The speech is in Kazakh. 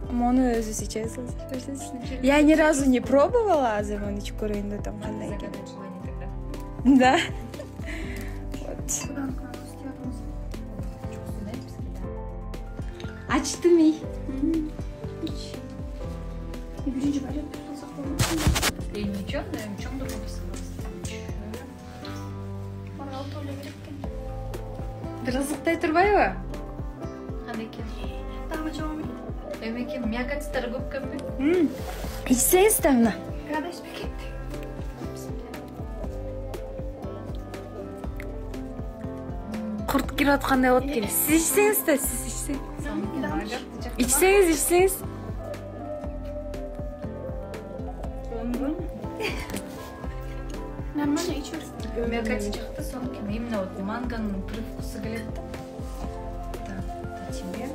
Ama onu özü сейчас. Я ни разу не пробовала азимонич көрейін там қандай екен. Да. Вот. Açtı mı? Birinci böyle tutulsak olur. Ничего, да, ничего да пописалось. Bana altı öyle gerekken. Біразықтай тұрбайбы? Қандай екен? Daha cevabı. Екен, мякотьтар көп кәмбе? İçseniz de mi? Kardeş peki. Құрт келіп отқандай от келе. Siz içseniz de, siz içseniz. İçseniz, içseniz. Нормально içiyoruz. Мякоть чықты, соны именно вот манганың привкусы келеді. Так, это тебе.